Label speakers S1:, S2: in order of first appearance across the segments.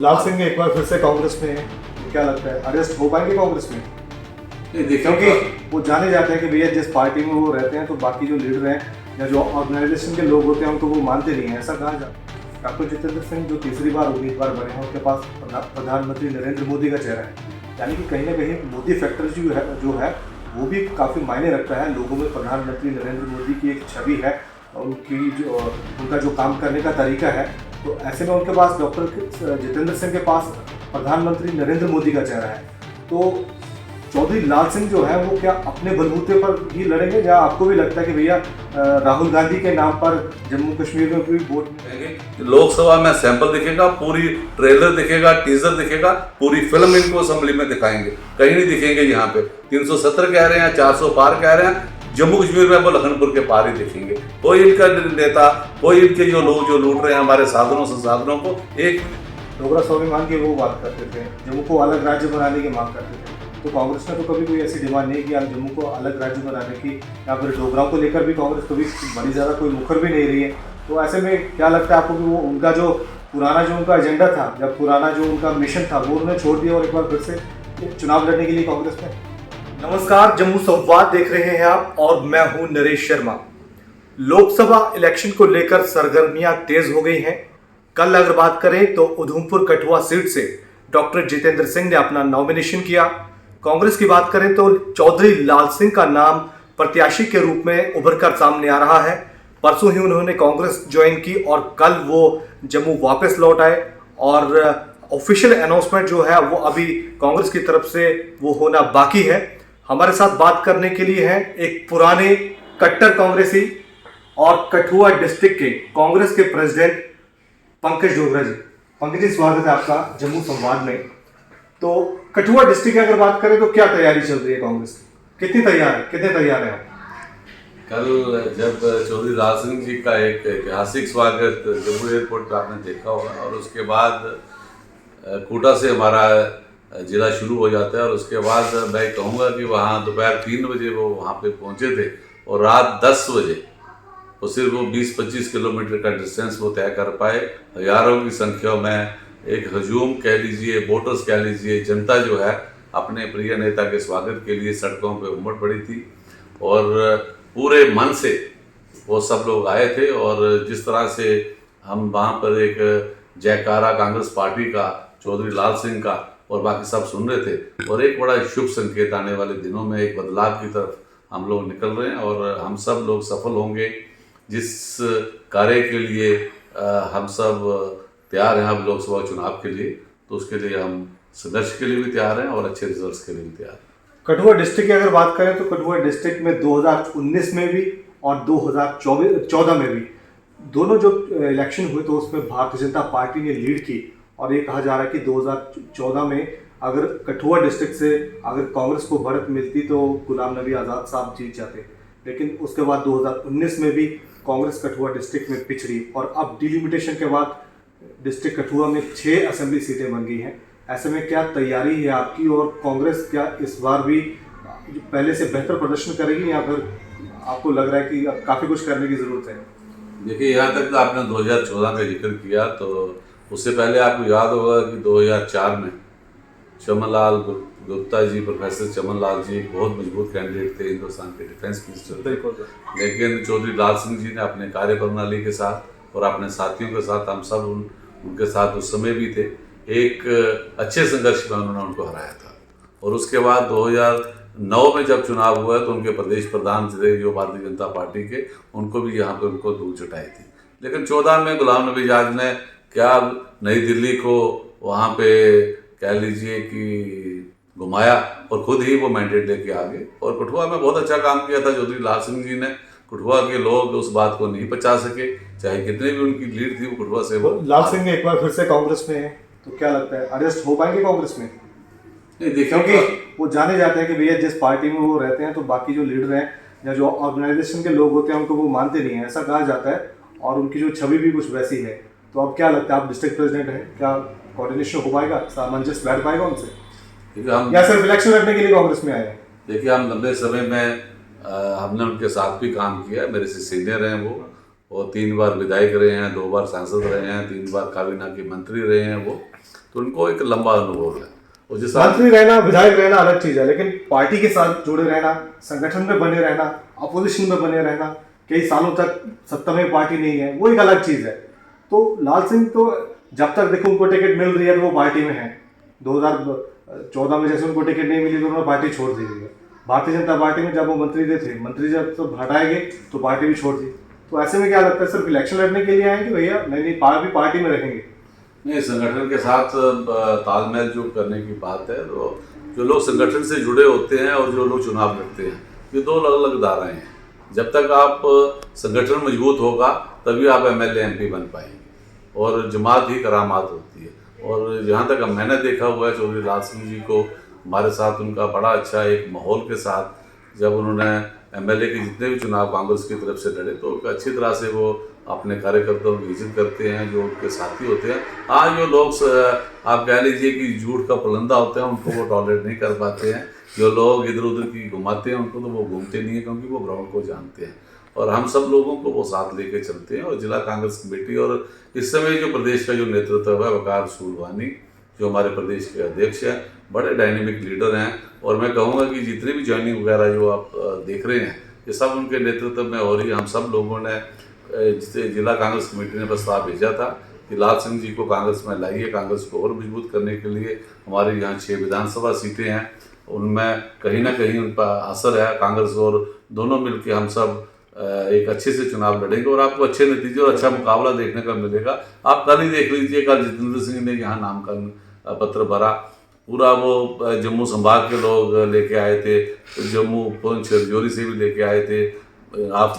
S1: लाल सिंह एक बार फिर से कांग्रेस में है, क्या लगता है अरेस्ट हो पाएंगे कांग्रेस में? क्योंकि वो जाने जाते हैं कि भैया जिस पार्टी में वो रहते हैं तो बाकी जो लीडर हैं या जो ऑर्गेनाइजेशन के लोग होते हैं उनको वो मानते नहीं है, ऐसा कहा जाता है। डॉक्टर जितेंद्र सिंह जो तीसरी बार उम्मीदवार बने हैं, उनके पास प्रधानमंत्री नरेंद्र मोदी का चेहरा है, यानी कि कहीं ना कहीं मोदी फैक्टर जो है वो भी काफ़ी मायने रखता है। लोगों में प्रधानमंत्री नरेंद्र मोदी की एक छवि है और उनका जो काम करने का तरीका है, तो ऐसे में उनके पास डॉक्टर जितेंद्र सिंह के पास प्रधानमंत्री नरेंद्र मोदी का चेहरा है। तो चौधरी लाल सिंह जो है वो क्या अपने बलबूते पर ही लड़ेंगे, या आपको भी लगता है कि भैया राहुल गांधी के नाम पर जम्मू कश्मीर में कोई वोट
S2: मिलेंगे? लोकसभा में सैंपल दिखेगा, पूरी ट्रेलर दिखेगा, टीजर दिखेगा, पूरी फिल्म इनको असेंबली में दिखाएंगे, कहीं नहीं दिखेंगे। यहाँ पे 370 कह रहे हैं, 400 पार कह रहे हैं, जम्मू कश्मीर में वो लखनपुर के पार ही दिखेंगे। कोई इनका नेता, कोई इनके जो लोग जो लूट रहे हैं हमारे साधनों संसाधनों को, एक
S1: डोगरा स्वाभिमान की वो बात करते थे, जम्मू को अलग राज्य बनाने की मांग करते थे। तो कांग्रेस ने तो कभी कोई ऐसी डिमांड नहीं की जम्मू को अलग राज्य बनाने की, या फिर डोगराओं को लेकर भी कांग्रेस कभी बड़ी ज़्यादा कोई मुखर भी नहीं रही है। तो ऐसे में क्या लगता है आपको कि वो उनका जो उनका एजेंडा था, जब पुराना जो उनका मिशन था वो उन्होंने छोड़ दिया और एक बार फिर से चुनाव लड़ने के लिए कांग्रेस में? नमस्कार, जम्मू संवाद देख रहे हैं आप और मैं हूं नरेश शर्मा। लोकसभा इलेक्शन को लेकर सरगर्मियां तेज हो गई हैं। कल अगर बात करें तो उधमपुर कठुआ सीट से डॉक्टर जितेंद्र सिंह ने अपना नॉमिनेशन किया। कांग्रेस की बात करें तो चौधरी लाल सिंह का नाम प्रत्याशी के रूप में उभरकर सामने आ रहा है। परसों ही उन्होंने कांग्रेस ज्वाइन की और कल वो जम्मू वापस लौट आए और ऑफिशियल अनाउंसमेंट जो है वो अभी कांग्रेस की तरफ से वो होना बाकी है। हमारे साथ बात करने के लिए हैं एक पुराने कट्टर कांग्रेसी और कठुआ डिस्ट्रिक्ट के कांग्रेस के प्रेसिडेंट पंकज डोगरा जी। पंकज जी, स्वागत है आपका जम्मू संवाद में। तो कठुआ डिस्ट्रिक्ट की अगर बात करें तो क्या तैयारी चल रही है कांग्रेस की? कितने तैयार हैं आप?
S2: कल जब चौधरी लाल सिंह जी का एक ऐतिहासिक स्वागत जम्मू एयरपोर्ट पर आपने देखा होगा, और उसके बाद कोटा से हमारा जिला शुरू हो जाता है, और उसके बाद मैं कहूँगा कि वहाँ दोपहर 3 बजे वो वहाँ पे पहुँचे थे और रात 10 बजे वो सिर्फ वो 20-25 किलोमीटर का डिस्टेंस वो तय कर पाए। हजारों की संख्या में एक हजूम कह लीजिए, वोटर्स कह लीजिए, जनता जो है अपने प्रिय नेता के स्वागत के लिए सड़कों पे उमड़ पड़ी थी और पूरे मन से वो सब लोग आए थे। और जिस तरह से हम वहाँ पर एक जयकारा कांग्रेस पार्टी का, चौधरी लाल सिंह का और बाकी सब सुन रहे थे, और एक बड़ा शुभ संकेत आने वाले दिनों में एक बदलाव की तरफ हम लोग निकल रहे हैं और हम सब लोग सफल होंगे। जिस कार्य के लिए हम सब तैयार हैं अब लोकसभा चुनाव के लिए, तो उसके लिए हम संघर्ष के लिए भी तैयार हैं और अच्छे रिजल्ट्स के लिए भी तैयार हैं।
S1: कठुआ डिस्ट्रिक्ट की अगर बात करें तो कठुआ डिस्ट्रिक्ट में 2019 में भी और 2014 में भी दोनों जो इलेक्शन हुए तो उसमें भारतीय जनता पार्टी ने लीड की, और ये कहा जा रहा है कि 2014 में अगर कठुआ डिस्ट्रिक्ट से अगर कांग्रेस को बढ़त मिलती तो गुलाम नबी आज़ाद साहब जीत जाते। लेकिन उसके बाद 2019 में भी कांग्रेस कठुआ डिस्ट्रिक्ट में पिछड़ी, और अब डिलिमिटेशन के बाद डिस्ट्रिक्ट कठुआ में 6 असेंबली सीटें बन गई हैं। ऐसे में क्या तैयारी है आपकी, और कांग्रेस क्या इस बार भी पहले से बेहतर प्रदर्शन करेगी, या फिर आपको लग रहा है कि अब काफ़ी कुछ करने की ज़रूरत है?
S2: देखिए, यहाँ तक तो आपने 2014 का जिक्र किया, तो उससे पहले आपको याद होगा कि 2004 में चमनलाल गुप्ता जी, प्रोफेसर चमनलाल जी बहुत मजबूत कैंडिडेट थे हिंदुस्तान के डिफेंस मिनिस्टर। लेकिन चौधरी लाल सिंह जी ने अपने कार्य प्रणाली के साथ और अपने साथियों के साथ, हम सब उनके साथ उस समय भी थे, एक अच्छे संघर्ष में उन्होंने उनको हराया था। और उसके बाद 2009 में जब चुनाव हुआ तो उनके प्रदेश प्रधान थे जो भारतीय जनता पार्टी के, उनको भी यहाँ पे उनको धूल चटाई थी। लेकिन 14 में गुलाम नबी आज़ाद ने क्या नई दिल्ली को वहाँ पे कह लीजिए कि घुमाया और खुद ही वो मैंडेट लेके आ गए, और कठुआ में बहुत अच्छा काम किया था चौधरी लाल सिंह जी ने। कठुआ के लोग उस बात को नहीं पचा सके, चाहे कितनी भी उनकी लीड थी, वो कठुआ से वो
S1: लाल सिंह एक बार फिर से कांग्रेस में है, तो क्या लगता है अरेस्ट हो पाएंगे कांग्रेस में?
S2: नहीं, देखिए,
S1: क्योंकि वो जाने जाते हैं कि भैया जिस पार्टी में वो रहते हैं तो बाकी जो लीडर हैं या जो ऑर्गेनाइजेशन के लोग होते हैं उनको वो मानते नहीं है, ऐसा कहा जाता है, और उनकी जो छवि भी कुछ वैसी है। तो अब क्या लगता है, आप डिस्ट्रिक्ट प्रेसिडेंट हैं, क्या कोऑर्डिनेशन हो पाएगा, सामंजस्य बैठ पाएगा उनसे, या सिर्फ इलेक्शन लड़ने के लिए कांग्रेस में आए हैं?
S2: देखिए, हम लंबे समय में हमने उनके साथ भी काम किया। मेरे से सीनियर हैं वो 3 बार विधायक रहे हैं, 2 बार सांसद रहे हैं, 3 बार काबीना के मंत्री रहे हैं वो। तो उनको एक लंबा अनुभव है। और जिस
S1: मंत्री रहना, विधायक रहना अलग चीज है, लेकिन पार्टी के साथ जुड़े रहना, संगठन में बने रहना, अपोजिशन में बने रहना, कई सालों तक सत्ता में पार्टी नहीं है, वो एक अलग चीज है। तो लाल सिंह तो जब तक देखो उनको टिकट मिल रही है तो वो पार्टी में है। 2014 में जैसे उनको टिकट नहीं मिली तो उन्होंने पार्टी छोड़ दी है। भारतीय जनता पार्टी में जब वो मंत्री थे, मंत्री जब तो हटाए गए तो पार्टी भी छोड़ दी। तो ऐसे में क्या लगता है, सिर्फ इलेक्शन लड़ने के लिए आएंगे भैया, नहीं पार्टी में रहेंगे?
S2: नहीं, संगठन के साथ तालमेल जो करने की बात है, तो जो लोग संगठन से जुड़े होते हैं और जो लोग चुनाव लड़ते हैं, ये दो अलग अलग धाराएं हैं। जब तक आप संगठन मजबूत होगा तभी आप एमएलए एमपी बन पाएंगे, और जमात ही करामात होती है। और जहाँ तक मैंने देखा हुआ है, चौधरी लाल सिंह जी को हमारे साथ उनका बड़ा अच्छा एक माहौल के साथ, जब उन्होंने एमएलए के जितने भी चुनाव कांग्रेस की तरफ से लड़े तो अच्छी तरह से वो अपने कार्यकर्ताओं की इज्जत करते हैं, जो उनके साथी होते हैं। हाँ, जो लोग आप कह लीजिए कि झूठ का पुलंदा होते हैं, उनको वो टॉलरेट नहीं कर पाते हैं। जो लोग इधर उधर की घुमाते हैं उनको तो वो घूमते नहीं है, क्योंकि वो ग्राउंड को जानते हैं। और हम सब लोगों को वो साथ लेके चलते हैं। और जिला कांग्रेस कमेटी और इस समय जो प्रदेश का जो नेतृत्व है, वकार सूलवानी जो हमारे प्रदेश के अध्यक्ष हैं, बड़े डायनेमिक लीडर हैं। और मैं कहूँगा कि जितनी भी ज्वाइनिंग वगैरह जो आप देख रहे हैं, ये सब उनके नेतृत्व में हो रही है। हम सब लोगों ने जिला कांग्रेस कमेटी ने प्रस्ताव भेजा था कि लाल सिंह जी को कांग्रेस में लाइए, कांग्रेस को और मजबूत करने के लिए। हमारे यहाँ 6 विधानसभा सीटें हैं, उनमें कहीं ना कहीं उन पर असर है। कांग्रेस और दोनों मिलकर हम सब एक अच्छे से चुनाव लड़ेंगे और आपको अच्छे नतीजे और अच्छा मुकाबला देखने का मिलेगा। आप कल ही देख लीजिए, कल जितेंद्र सिंह ने यहाँ नामांकन पत्र भरा, पूरा वो जम्मू संभाग के लोग लेके आए थे, जम्मू पुंछ राजौरी से भी लेके आए थे, आप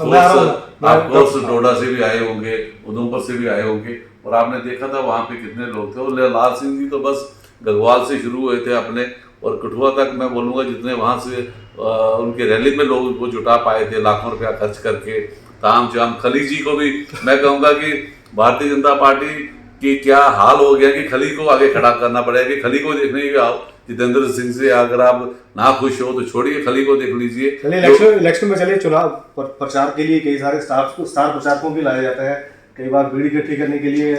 S2: डोडा से भी आए होंगे, उधमपुर से भी आए होंगे। और आपने देखा था वहाँ पे कितने लोग थे। और लाल सिंह जी तो बस गढ़वाल से शुरू हुए थे अपने, और कठुआ तक मैं बोलूँगा जितने वहाँ से उनके रैली में लोग वो जुटा पाए थे लाखों रुपया खर्च करके। ताम जाम खली जी को भी मैं कहूँगा कि भारतीय जनता पार्टी की क्या हाल हो गया कि खली को आगे खड़ा करना पड़ेगा कि खली को देखने के आओ। जितेंद्र सिंह से अगर आप ना खुश हो तो छोड़िए, खली को देख लीजिए।
S1: चलिए इलेक्शन में चलिए, चुनाव प्रचार के लिए कई सारे स्टार प्रचारकों भी लाया जाता है, कई बार भीड़ इकट्ठी करने के लिए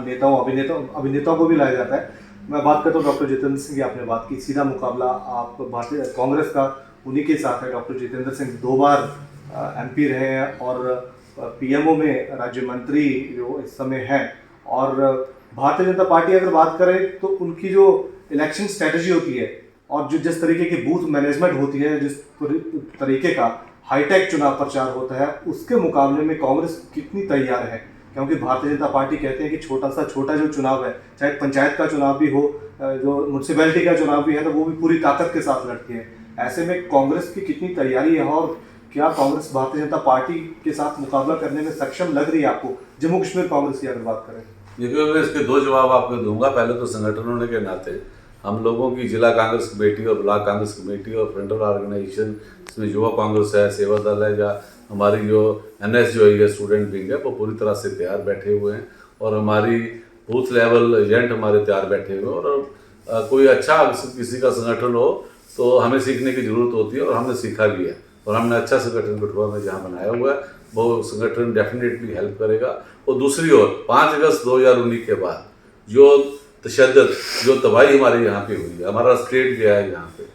S1: नेताओं अभिनेताओं को भी लाया जाता है। मैं बात करता हूँ डॉक्टर जितेंद्र सिंह की, आपने बात की, सीधा मुकाबला आप भारतीय कांग्रेस का उन्हीं के साथ है। डॉक्टर जितेंद्र सिंह 2 बार एमपी रहे हैं और पीएमओ में राज्य मंत्री जो इस समय हैं। और भारतीय जनता पार्टी अगर बात करें तो उनकी जो इलेक्शन स्ट्रेटजी होती है और जो जिस तरीके की बूथ मैनेजमेंट होती है, जिस तरीके का हाईटेक चुनाव प्रचार होता है, उसके मुकाबले में कांग्रेस कितनी तैयार है? क्योंकि भारतीय जनता पार्टी कहते हैं कि छोटा जो चुनाव है, चाहे पंचायत का चुनाव भी हो, जो म्यूनसिपैलिटी का चुनाव भी है, तो वो भी पूरी ताकत के साथ लड़ती है। ऐसे में कांग्रेस की कितनी तैयारी है और क्या कांग्रेस भारतीय जनता पार्टी के साथ मुकाबला करने में सक्षम लग रही है आपको, जम्मू कश्मीर कांग्रेस की अगर बात करें?
S2: देखिए, मैं इसके 2 जवाब आपको दूंगा। पहले तो संगठन होने के नाते हम लोगों की जिला कांग्रेस कमेटी और ब्लॉक कांग्रेस कमेटी और फ्रंटल ऑर्गेनाइजेशन, इसमें युवा कांग्रेस है, सेवा दल है, या हमारी जो एनएस जो है स्टूडेंट विंग है, वो पूरी तरह से तैयार बैठे हुए हैं। और हमारी बूथ लेवल एजेंट हमारे तैयार बैठे हुए हैं। और कोई अच्छा किसी का संगठन हो तो हमें सीखने की जरूरत होती है, और हमने सीखा भी है। और हमने अच्छा संगठन कठुआ में जहाँ बनाया हुआ है, वो संगठन डेफिनेटली हेल्प करेगा। और दूसरी ओर 5 अगस्त 2019 के बाद जो तशद्दुद, जो तबाही हमारे यहाँ पे हुई है, हमारा स्टेट गया है, यहाँ पे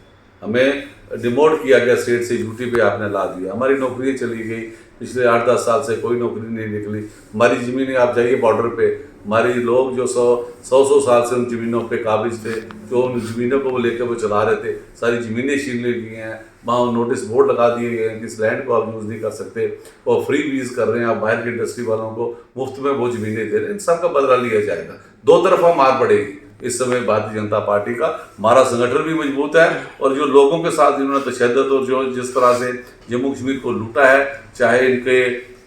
S2: हमें डिमोट किया गया स्टेट से, यूटी पे आपने ला दिया, हमारी नौकरियाँ चली गई। पिछले 8-10 साल से कोई नौकरी नहीं निकली। हमारी ज़मीनें, आप जाइए बॉर्डर पे, हमारी लोग जो 100 साल से उन ज़मीनों पे काबिज थे, जो उन ज़मीनों को वो लेकर वो चला रहे थे, सारी ज़मीनें छीन ली गई हैं। वहाँ नोटिस बोर्ड लगा दिए गए हैं कि इस लैंड को आप यूज़ नहीं कर सकते, और फ्री लीज कर रहे हैं। आप बाहर की इंडस्ट्री वालों को मुफ्त में वो ज़मीनें दे रहे हैं। इन सब का बदला लिया जाएगा। 2 तरफा मार पड़ेगी इस समय भारतीय जनता पार्टी का। हमारा संगठन भी मजबूत है, और जो लोगों के साथ इन्होंने तशद्दुद और जो जिस तरह से जम्मू कश्मीर को लूटा है, चाहे इनके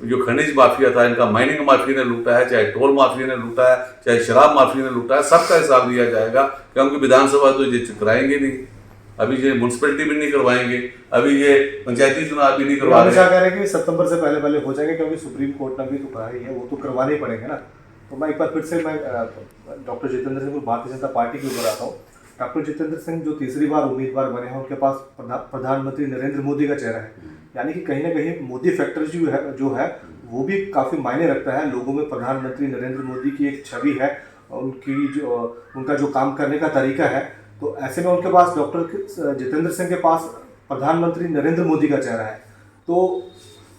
S2: जो खनिज माफिया था, इनका माइनिंग माफिया ने लूटा है, चाहे टोल माफिया ने लूटा है, चाहे शराब माफिया ने लूटा है, सबका हिसाब लिया जाएगा। क्योंकि विधानसभा तो ये कराएंगे नहीं, अभी ये म्यूनसिपैलिटी भी नहीं करवाएंगे, अभी ये पंचायती चुनाव भी नहीं करवा रहे।
S1: कह रहे हैं कि सितंबर से पहले हो जाएंगे, क्योंकि सुप्रीम कोर्ट ने भी तो कहा ही है, वो तो करवाने ही पड़ेंगे ना। तो मैं एक बार फिर से डॉक्टर जितेंद्र सिंह भारतीय जनता पार्टी के ऊपर आता हूँ। डॉक्टर जितेंद्र सिंह जो तीसरी बार उम्मीदवार बने हैं, उनके पास प्रधानमंत्री नरेंद्र मोदी का चेहरा है, यानी कि कहीं ना कहीं मोदी फैक्टर जो है वो भी काफ़ी मायने रखता है। लोगों में प्रधानमंत्री नरेंद्र मोदी की एक छवि है, उनकी जो उनका जो काम करने का तरीका है, तो ऐसे में उनके पास डॉक्टर जितेंद्र सिंह के पास प्रधानमंत्री नरेंद्र मोदी का चेहरा है। तो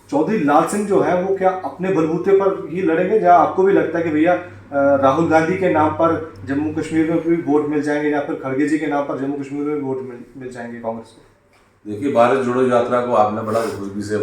S1: चौधरी लाल सिंह जो है वो क्या अपने बलबूते पर ही लड़ेंगे, या आपको भी लगता है कि भैया राहुल गांधी के नाम पर जम्मू कश्मीर में भी वोट मिल जाएंगे, या फिर खड़गे जी के नाम पर जम्मू कश्मीर में भी वोट मिल जाएंगे कांग्रेस को?
S2: देखिए, भारत जोड़ो यात्रा को आपने बड़ा खूबी से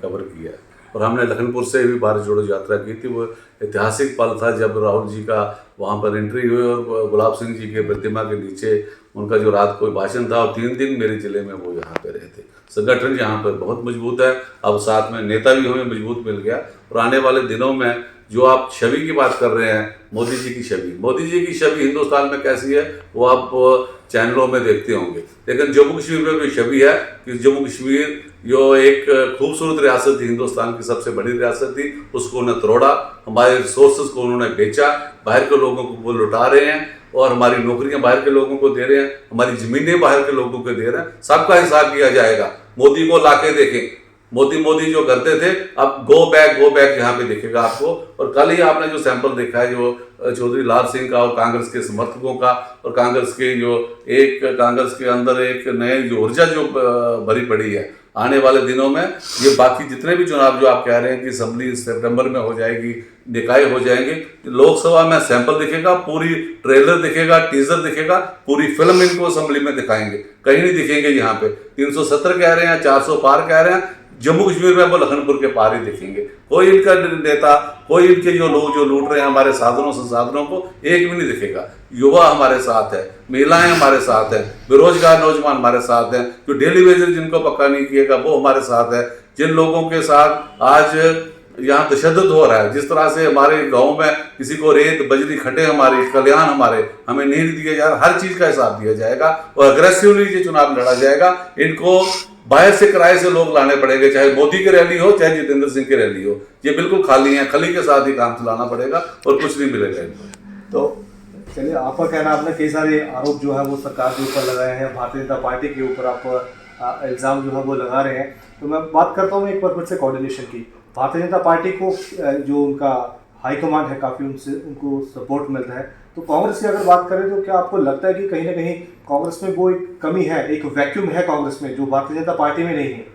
S2: कवर किया है, और हमने लखनपुर से भी भारत जोड़ो यात्रा की थी। वो ऐतिहासिक पल था जब राहुल जी का वहाँ पर एंट्री हुई और गुलाब सिंह जी के प्रतिमा के नीचे उनका जो रात को भाषण था, और 3 दिन मेरे जिले में वो यहाँ पे रहे थे। संगठन यहाँ पर बहुत मजबूत है, अब साथ में नेता भी हमें मजबूत मिल गया। और आने वाले दिनों में जो आप छवि की बात कर रहे हैं, मोदी जी की छवि, मोदी जी की छवि हिंदुस्तान में कैसी है वो आप चैनलों में देखते होंगे, लेकिन जम्मू कश्मीर में भी छवि है कि जम्मू कश्मीर जो एक खूबसूरत रियासत थी, हिंदुस्तान की सबसे बड़ी रियासत थी, उसको उन्होंने तोड़ा, हमारे रिसोर्सेज को उन्होंने बेचा, बाहर के लोगों को वो लुटा रहे हैं, और हमारी नौकरियां बाहर के लोगों को दे रहे हैं, हमारी जमीनें बाहर के लोगों को दे रहे हैं। सबका हिसाब किया जाएगा। मोदी को लाके देखें, मोदी जो करते थे, अब गो बैक यहाँ पे दिखेगा आपको। और कल ही आपने जो सैंपल देखा है जो चौधरी लाल सिंह का और कांग्रेस के समर्थकों का, और कांग्रेस के अंदर एक नई जो ऊर्जा जो भरी पड़ी है, आने वाले दिनों में ये बाकी जितने भी चुनाव जो आप कह रहे हैं कि असेंबली सितंबर में हो जाएगी, निकाय हो जाएंगे, लोकसभा में सैंपल दिखेगा, पूरी ट्रेलर दिखेगा, टीजर दिखेगा, पूरी फिल्म इनको असेंबली में दिखाएंगे, कहीं नहीं दिखेंगे। यहाँ पे 370 कह रहे हैं, 400 पार कह रहे हैं, जम्मू कश्मीर में वो लखनपुर के पार ही दिखेंगे। कोई इनका नेता, कोई इनके जो लोग जो लूट रहे हैं हमारे साधनों संसाधनों को, एक भी नहीं दिखेगा। युवा हमारे साथ है, महिलाएं हमारे साथ है, बेरोजगार नौजवान हमारे साथ हैं, जो डेली वेजेस जिनको पक्का नहीं किएगा वो हमारे साथ है। जिन लोगों के साथ आज यहाँ तशद्दुद हो रहा है, जिस तरह से हमारे गांव में किसी को रेत बजरी खटे हमारे कल्याण हमें नहीं दिया जा रहा, हर चीज का हिसाब दिया जाएगा और अग्रेसिवली ये चुनाव लड़ा जाएगा। इनको बाहर से किराए से लोग लाने पड़ेंगे, चाहे मोदी की रैली हो चाहे जितेंद्र सिंह की रैली हो, ये बिल्कुल खाली है, खली के साथ ही काम चलाना पड़ेगा और कुछ नहीं मिलेगा इनको।
S1: तो चलिए, आपका कहना, आपने कई सारे आरोप जो है वो सरकार के ऊपर लगाए हैं, भारतीय जनता पार्टी के ऊपर आप इल्ज़ाम जो है वो लगा रहे हैं। तो मैं बात करता हूँ एक बार फिर से कोऑर्डिनेशन की। भारतीय जनता पार्टी को जो उनका हाईकमान है काफ़ी उनको सपोर्ट मिलता है, तो कांग्रेस की अगर बात करें तो क्या आपको लगता है कि कहीं ना कहीं कांग्रेस में वो एक कमी है, एक वैक्यूम है कांग्रेस में जो भारतीय जनता पार्टी में नहीं है?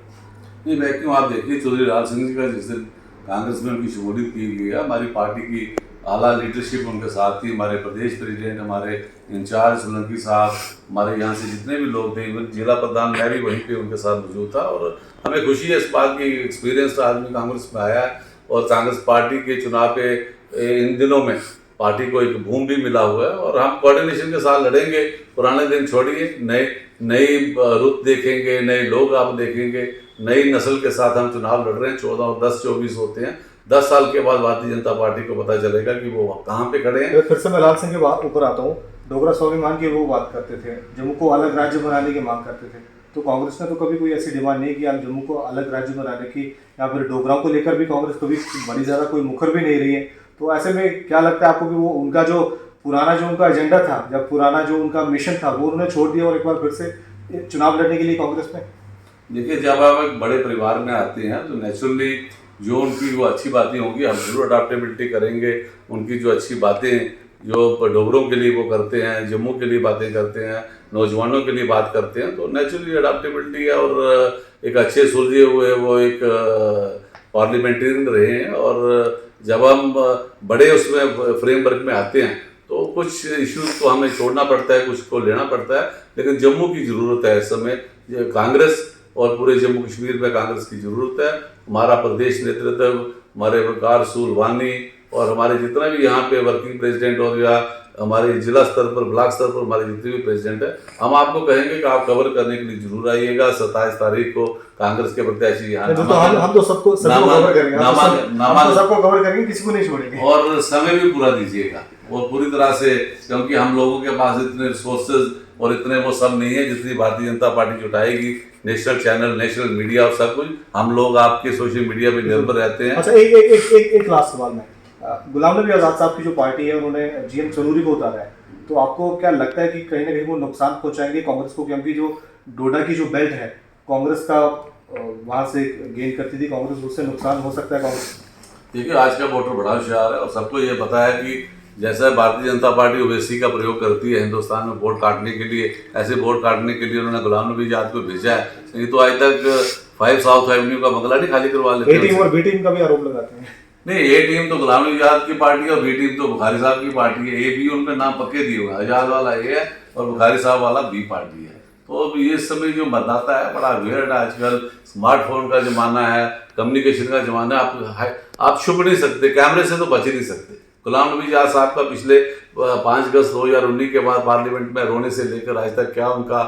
S2: ये वैक्यूम आप देखिए, चौधरी लाल सिंह जी का जिस दिन कांग्रेस में उनकी शमूलियत की गई है, हमारी पार्टी की आला लीडरशिप उनके साथ थी, हमारे प्रदेश प्रेसिडेंट, हमारे इंचार्ज सोलंकी साहब, हमारे यहाँ से जितने भी लोग थे, इवन जिला प्रधान मैं भी वहीं पे उनके साथ मौजूद था। और हमें खुशी है इस बात की, एक्सपीरियंस आदमी कांग्रेस में आया है, और कांग्रेस पार्टी के चुनाव पे इन दिनों में पार्टी को एक भूम भी मिला हुआ है, और हम कोऑर्डिनेशन के साथ लड़ेंगे। पुराने दिन छोड़िए, नई रुत देखेंगे, नए लोग आप देखेंगे, नई नस्ल के साथ हम चुनाव लड़ रहे हैं। 14 और 10 24 होते हैं, 10 साल के बाद भारतीय जनता पार्टी को पता चलेगा कि वो कहाँ पे खड़े हैं।
S1: फिर से मैं लाल सिंह के ऊपर आता हूँ। डोगरा स्वाभिमान की वो बात करते थे, जम्मू को अलग राज्य बनाने की मांग करते थे, तो कांग्रेस ने तो कभी कोई ऐसी डिमांड नहीं की आप जम्मू को अलग राज्य बनाने की, या फिर डोगराओं को लेकर भी कांग्रेस कभी बड़ी ज़्यादा कोई मुखर भी नहीं रही है। तो ऐसे में क्या लगता है आपको कि वो उनका जो पुराना जो उनका एजेंडा था, जब पुराना जो उनका मिशन था, वो उन्होंने छोड़ दिया और एक बार फिर से चुनाव लड़ने के लिए कांग्रेस में?
S2: देखिए, जब आप एक बड़े परिवार में आते हैं तो नेचुरली जो उनकी वो अच्छी बातें होंगी, हम जरूर अडाप्टेबिलिटी करेंगे। उनकी जो अच्छी बातें जो डोगरों के लिए वो करते हैं, जम्मू के लिए बातें करते हैं, नौजवानों के लिए बात करते हैं, तो नेचुरली अडाप्टेबिलिटी है। और एक अच्छे सुलझे हुए वो एक पार्लियामेंटेरियन रहे हैं, और जब हम बड़े उसमें फ्रेमवर्क में आते हैं तो कुछ इश्यूज को हमें छोड़ना पड़ता है, कुछ को लेना पड़ता है, लेकिन जम्मू की ज़रूरत है इस समय, कांग्रेस और पूरे जम्मू कश्मीर में कांग्रेस की ज़रूरत है। हमारा प्रदेश नेतृत्व, हमारे वकार सूलवानी और हमारे जितना भी यहाँ पे वर्किंग प्रेसिडेंट हो गया, हमारे जिला स्तर पर, ब्लॉक स्तर पर हमारे जितने भी प्रेसिडेंट है, हम आपको कहेंगे कि आप कवर करने के लिए जरूर आइएगा। 27 तारीख को कांग्रेस के प्रत्याशी यहाँ
S1: हम तो सबको कवर करेंगे, किसी को नहीं छोड़ेंगे,
S2: और समय भी पूरा दीजिएगा और पूरी तरह से, क्योंकि हम लोगों के पास इतने रिसोर्सेज और इतने वो सब नहीं है जितनी भारतीय जनता पार्टी जुटाएगी। नेशनल चैनल, नेशनल मीडिया और सब कुछ, हम लोग आपके सोशल मीडिया पे निर्भर रहते हैं।
S1: अच्छा, एक लास्ट सवाल में, गुलाम नबी आज़ाद साहब की जो पार्टी है उन्होंने जीएम चनूरी को उतारा है, तो आपको क्या लगता है कि कहीं ना कहीं वो नुकसान पहुंचाएंगे कांग्रेस को? क्योंकि जो डोडा की जो बेल्ट है कांग्रेस का, वहां से गेन करती थी कांग्रेस, उससे नुकसान हो सकता है कांग्रेस?
S2: देखिए, आज का वोटर बड़ा होशियार है और सबको ये पता है कि जैसा भारतीय जनता पार्टी ओवैसी का प्रयोग करती है हिंदुस्तान में वोट काटने के लिए, ऐसे वोट काटने के लिए उन्होंने गुलाम नबी आजाद को भेजा है। नहीं तो आज तक 5 साउथ एवेन्यू का बंगला नहीं खाली करवा लेते।
S1: ए टीम और बी टीम का भी आरोप लगाते हैं।
S2: नहीं, ए टीम तो गुलाम नबी आजाद की पार्टी है और बी टीम तो बुखारी साहब की पार्टी है। ए बी उनका नाम पक्के दिए हुए हैं, आजाद वाला ए है और बुखारी साहब वाला बी पार्टी है। तो अब ये समय जो मतदाता है बड़ा वेयर्ड है। आजकल स्मार्टफोन का जमाना है, कम्युनिकेशन का जमाना है, आप छुप नहीं सकते, कैमरे से तो बच ही नहीं सकते। गुलाम नबी आजाद साहब का पिछले 5 अगस्त 2019 के बाद पार्लियामेंट में रोने से लेकर आज तक क्या उनका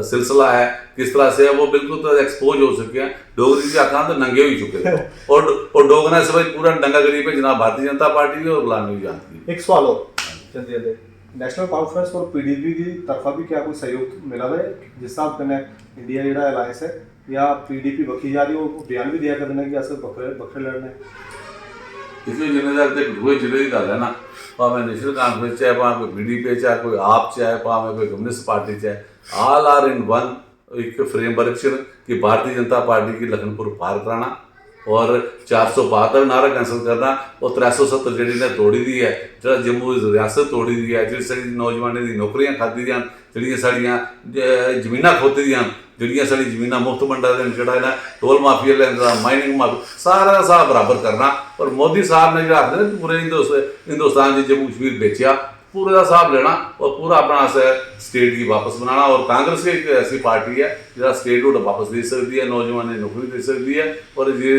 S2: सिलसिला है, किस तरह से है, वो बिल्कुल तो एक्सपोज हो चुके हैं। डोगरी जी आखान तो नंगे ही चुके हैं और डोगरा से भाई पूरा दंगागिरी पे जनाब भारतीय जनता पार्टी की और गुलाम नबी आजाद की।
S1: एक सवाल और जल्दी जल्दी, नेशनल कॉन्फ्रेंस और पीडीपी की तरफा भी क्या कोई सहयोग मिला है जिस हिसाब कने इंडिया जेड़ा अलायंस है या पीडीपी बखी जा रही हो बयान भी दिया कर देना कि अस बखरे लड़ने
S2: इसमें जिम्मेदार कठुए जिले की गल है ना, भावें नेशनल कॉन्फ्रेंस चाहे वहाँ कोई पीडीपी चाहे कोई आप चाहे भावें कोई कम्युनिस्ट पार्टी चाहे, ऑल आर इन वन एक फ्रेमवर्क कि भारतीय जनता पार्टी की लखनपुर पार कराना और 472 नारा कैंसल करना और 370 जी ने तोड़ी दी है, जो जम्मू रियासत तोड़ी दी है, जी साड़ी नौजवानों की नौकरियां खाधी दी जी साड़ियाँ जमीना खोती दी जी साड़ी जमीना मुफ्त बंडा देन जोड़ा टोल माफिया लेंदा माइनिंग माफिया सारा का सारा बराबर करना। और मोदी साहब ने जो आखिर पूरे हिंदुस्तान से जम्मू कश्मीर बेचिया पूरे का हिसाब लेना और पूरा अपना स्टेट की वापस बनाना। और कांग्रेस एक ऐसी पार्टी है जो स्टेट को वापस दे सकती है, नौजवान ने नौकरी दे सकती है और ये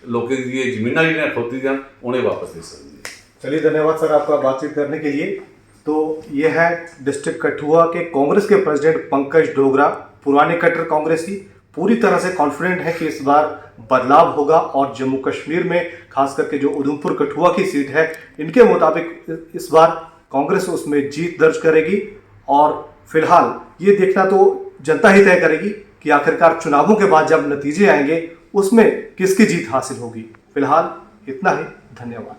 S2: लोगों की जमीना जी खोती दी उन्हें वापस दे सकती है।
S1: चलिए धन्यवाद सर आपका बातचीत करने के लिए। तो ये है डिस्ट्रिक्ट कठुआ के कांग्रेस के प्रेसिडेंट पंकज डोगरा, पुराने कट्टर कांग्रेसी, पूरी तरह से कॉन्फिडेंट है कि इस बार बदलाव होगा और जम्मू कश्मीर में खास करके जो उधमपुर कठुआ की सीट है इनके मुताबिक इस बार कांग्रेस उसमें जीत दर्ज करेगी। और फिलहाल ये देखना तो जनता ही तय करेगी कि आखिरकार चुनावों के बाद जब नतीजे आएंगे उसमें किसकी जीत हासिल होगी। फिलहाल इतना ही, धन्यवाद।